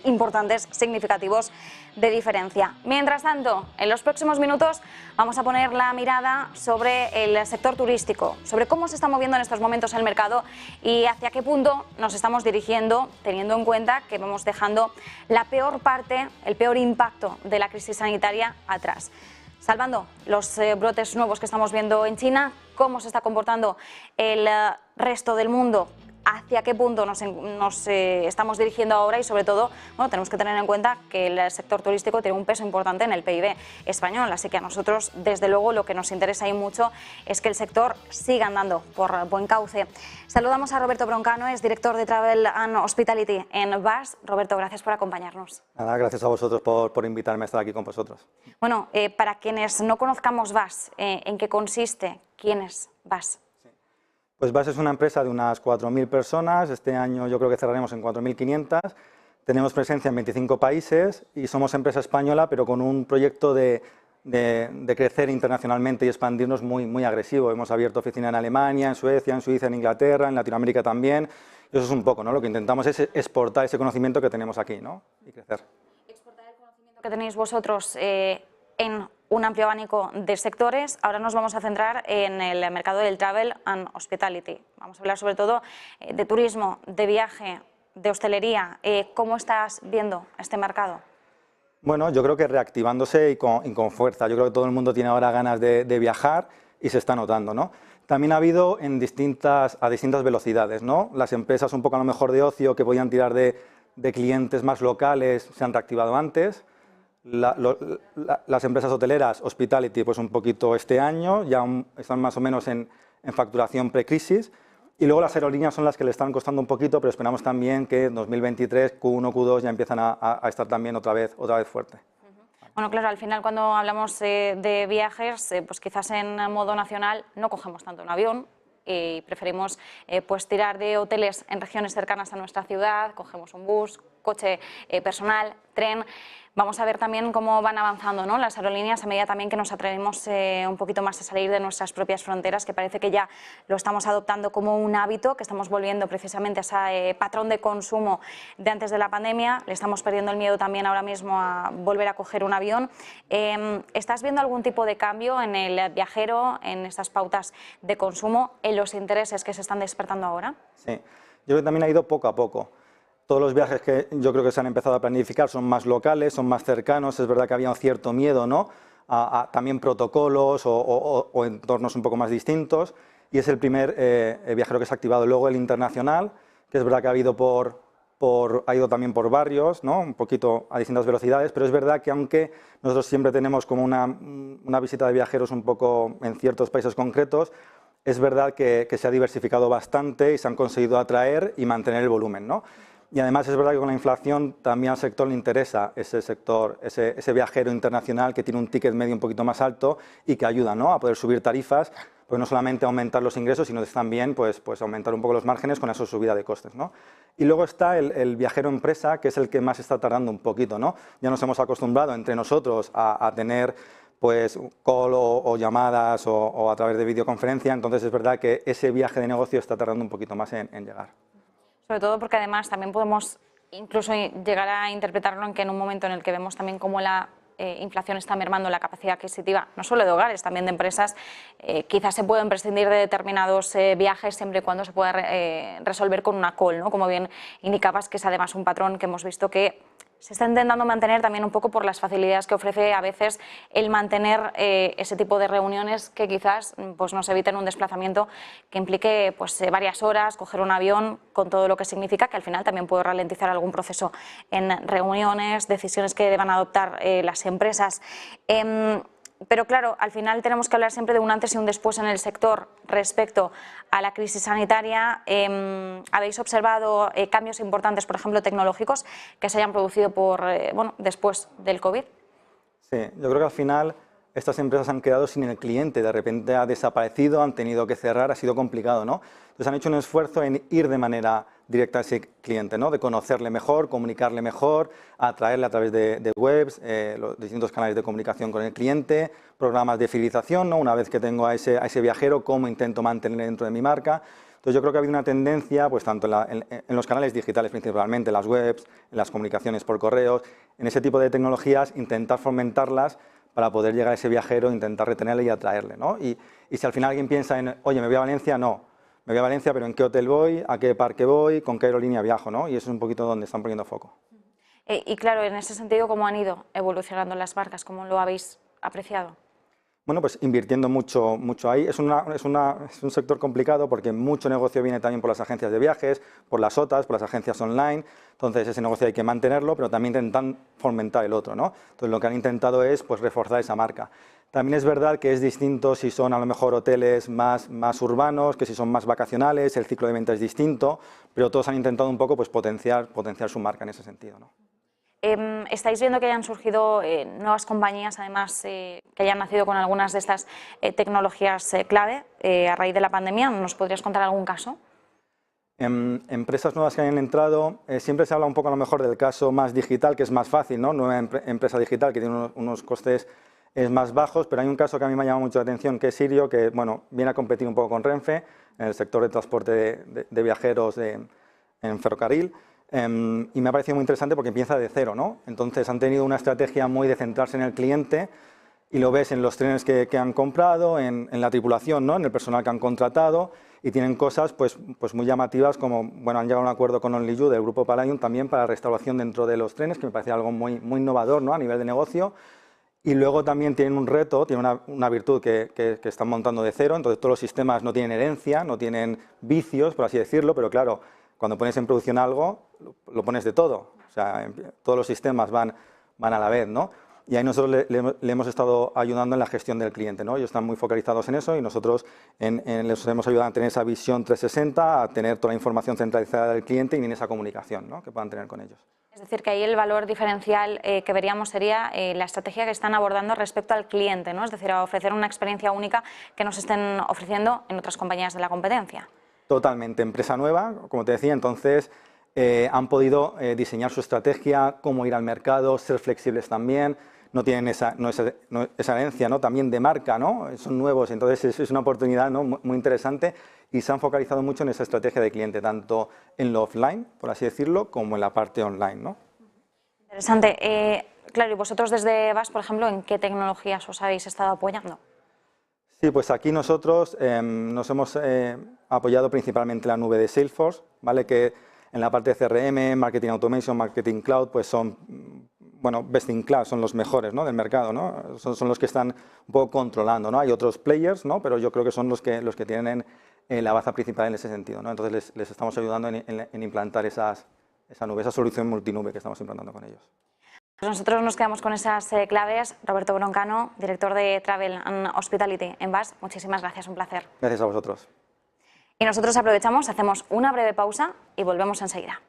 importantes, significativos de diferencia. Mientras tanto, en los próximos minutos vamos a poner la mirada sobre el sector turístico, sobre cómo se está moviendo en estos momentos el mercado y hacia qué punto nos estamos dirigiendo, teniendo en cuenta que vamos dejando la peor parte, el peor impacto de la crisis sanitaria atrás. Salvando los brotes nuevos que estamos viendo en China, cómo se está comportando el resto del mundo, hacia qué punto nos estamos dirigiendo ahora y sobre todo, bueno, tenemos que tener en cuenta que el sector turístico tiene un peso importante en el PIB español, así que a nosotros desde luego lo que nos interesa y mucho es que el sector siga andando por buen cauce. Saludamos a Roberto Broncano, es director de Travel and Hospitality en VAS. Roberto, gracias por acompañarnos. Nada, gracias a vosotros por invitarme a estar aquí con vosotros. Bueno, para quienes no conozcamos VAS, ¿en qué consiste? ¿Quién es VAS? Pues VAS es una empresa de unas 4.000 personas, este año yo creo que cerraremos en 4.500, tenemos presencia en 25 países y somos empresa española pero con un proyecto de crecer internacionalmente y expandirnos muy agresivo. Hemos abierto oficina en Alemania, en Suecia, en Suiza, en Inglaterra, en Latinoamérica también, y eso es un poco, ¿no? Lo que intentamos es exportar ese conocimiento que tenemos aquí, ¿no? Y crecer. Exportar el conocimiento que tenéis vosotros en un amplio abanico de sectores. Ahora nos vamos a centrar en el mercado del Travel and Hospitality. Vamos a hablar sobre todo de turismo, de viaje, de hostelería. ¿Cómo estás viendo este mercado? Bueno, yo creo que reactivándose y con fuerza. Yo creo que todo el mundo tiene ahora ganas de viajar y se está notando, ¿no? También ha habido a distintas velocidades, ¿no? Las empresas un poco a lo mejor de ocio que podían tirar de clientes más locales se han reactivado antes. Las empresas hoteleras, hospitality, pues un poquito este año, ya están más o menos en facturación pre-crisis, y luego las aerolíneas son las que le están costando un poquito, pero esperamos también que en 2023, Q1, Q2 ya empiezan a estar también otra vez fuerte. Bueno, claro, al final cuando hablamos de viajes, pues quizás en modo nacional no cogemos tanto un avión, y preferimos pues tirar de hoteles en regiones cercanas a nuestra ciudad, cogemos un bus, coche personal, tren. Vamos a ver también cómo van avanzando, ¿no?, las aerolíneas a medida también que nos atrevemos un poquito más a salir de nuestras propias fronteras, que parece que ya lo estamos adoptando como un hábito, que estamos volviendo precisamente a ese patrón de consumo de antes de la pandemia. Le estamos perdiendo el miedo también ahora mismo a volver a coger un avión. ¿Estás viendo algún tipo de cambio en el viajero, en estas pautas de consumo, en los intereses que se están despertando ahora? Sí, yo creo que también ha ido poco a poco. Todos los viajes que yo creo que se han empezado a planificar son más locales, son más cercanos. Es verdad que había un cierto miedo, ¿no?, a también protocolos o entornos un poco más distintos, y es el primer viajero que se ha activado. Luego el internacional, que es verdad que ha ido también por barrios, ¿no?, un poquito a distintas velocidades, pero es verdad que aunque nosotros siempre tenemos como una visita de viajeros un poco en ciertos países concretos, es verdad que se ha diversificado bastante y se han conseguido atraer y mantener el volumen, ¿no? Y además es verdad que con la inflación también al sector le interesa ese viajero internacional que tiene un ticket medio un poquito más alto y que ayuda, ¿no?, a poder subir tarifas, pues no solamente aumentar los ingresos, sino también pues aumentar un poco los márgenes con esa subida de costes, ¿no? Y luego está el viajero empresa, que es el que más está tardando un poquito, ¿no? Ya nos hemos acostumbrado entre nosotros a tener pues call o llamadas o a través de videoconferencia, entonces es verdad que ese viaje de negocio está tardando un poquito más en llegar. Sobre todo porque además también podemos incluso llegar a interpretarlo en que en un momento en el que vemos también cómo la inflación está mermando la capacidad adquisitiva, no solo de hogares, también de empresas, quizás se pueden prescindir de determinados viajes siempre y cuando se pueda resolver con una call, ¿no? Como bien indicabas, que es además un patrón que hemos visto que se está intentando mantener también un poco por las facilidades que ofrece a veces el mantener ese tipo de reuniones que quizás pues nos eviten un desplazamiento que implique pues varias horas, coger un avión con todo lo que significa, que al final también puede ralentizar algún proceso en reuniones, decisiones que deban adoptar las empresas. Pero claro, al final tenemos que hablar siempre de un antes y un después en el sector respecto a la crisis sanitaria. ¿Habéis observado cambios importantes, por ejemplo, tecnológicos, que se hayan producido después del COVID? Sí, yo creo que al final estas empresas han quedado sin el cliente, de repente ha desaparecido, han tenido que cerrar, ha sido complicado, ¿no? Entonces han hecho un esfuerzo en ir de manera directa a ese cliente, ¿no?, de conocerle mejor, comunicarle mejor, atraerle a través de webs, los distintos canales de comunicación con el cliente, programas de fidelización, ¿no?, una vez que tengo a ese viajero, cómo intento mantenerle dentro de mi marca. Entonces yo creo que ha habido una tendencia, pues tanto en los canales digitales principalmente, en las webs, en las comunicaciones por correos, en ese tipo de tecnologías, intentar fomentarlas para poder llegar a ese viajero, intentar retenerle y atraerle, ¿no? Y si al final alguien piensa en, oye, me voy a Valencia, no, me voy a Valencia, pero ¿en qué hotel voy? ¿A qué parque voy? ¿Con qué aerolínea viajo? ¿No? Y eso es un poquito donde están poniendo foco. Y claro, en ese sentido, ¿cómo han ido evolucionando las marcas? ¿Cómo lo habéis apreciado? Bueno, pues invirtiendo mucho ahí. Es un sector complicado porque mucho negocio viene también por las agencias de viajes, por las OTAs, por las agencias online. Entonces ese negocio hay que mantenerlo, pero también intentan fomentar el otro, ¿no? Entonces lo que han intentado es pues reforzar esa marca. También es verdad que es distinto si son a lo mejor hoteles más urbanos, que si son más vacacionales, el ciclo de venta es distinto, pero todos han intentado un poco pues potenciar su marca en ese sentido, ¿no? ¿Estáis viendo que hayan surgido nuevas compañías, además, que hayan nacido con algunas de estas tecnologías clave a raíz de la pandemia? ¿Nos podrías contar algún caso? Empresas nuevas que hayan entrado, siempre se habla un poco a lo mejor del caso más digital, que es más fácil, ¿no? Nueva empresa digital que tiene unos costes más bajos, pero hay un caso que a mí me ha llamado mucho la atención, que es Sirio, que bueno, viene a competir un poco con Renfe en el sector de transporte de viajeros en ferrocarril. Y me ha parecido muy interesante porque empieza de cero, ¿no? Entonces han tenido una estrategia muy de centrarse en el cliente y lo ves en los trenes que han comprado, en la tripulación, ¿no? En el personal que han contratado y tienen cosas pues muy llamativas como, bueno, han llegado a un acuerdo con OnlyYou del grupo Palladium también para restauración dentro de los trenes, que me parece algo muy innovador, ¿no? A nivel de negocio. Y luego también tienen un reto, tienen una virtud que están montando de cero, entonces todos los sistemas no tienen herencia, no tienen vicios, por así decirlo, pero claro, cuando pones en producción algo, lo pones de todo, o sea, todos los sistemas van a la vez, ¿no? Y ahí nosotros le hemos estado ayudando en la gestión del cliente, ¿no? Ellos están muy focalizados en eso y nosotros les hemos ayudado a tener esa visión 360, a tener toda la información centralizada del cliente y en esa comunicación, ¿no? Que puedan tener con ellos. Es decir, que ahí el valor diferencial que veríamos sería la estrategia que están abordando respecto al cliente, ¿no? Es decir, a ofrecer una experiencia única que nos estén ofreciendo en otras compañías de la competencia. Totalmente, empresa nueva, como te decía, entonces han podido diseñar su estrategia, cómo ir al mercado, ser flexibles también, no tienen esa herencia, ¿no? También de marca, ¿no? Son nuevos, entonces es una oportunidad, ¿no? Muy interesante y se han focalizado mucho en esa estrategia de cliente, tanto en lo offline, por así decirlo, como en la parte online, ¿no? Interesante. Claro, y vosotros desde VAS, por ejemplo, ¿en qué tecnologías os habéis estado apoyando? Sí, pues aquí nosotros nos hemos apoyado principalmente en la nube de Salesforce, ¿vale? Que en la parte de CRM, Marketing Automation, Marketing Cloud, pues son, bueno, best in class, son los mejores, ¿no? Del mercado, ¿no? Son los que están un poco controlando, ¿no? Hay otros players, ¿no? Pero yo creo que son los que tienen la baza principal en ese sentido, ¿no? Entonces les estamos ayudando en implantar esa nube, esa solución multinube que estamos implantando con ellos. Nosotros nos quedamos con esas claves. Roberto Broncano, director de Travel and Hospitality en VAS, muchísimas gracias, un placer. Gracias a vosotros. Y nosotros aprovechamos, hacemos una breve pausa y volvemos enseguida.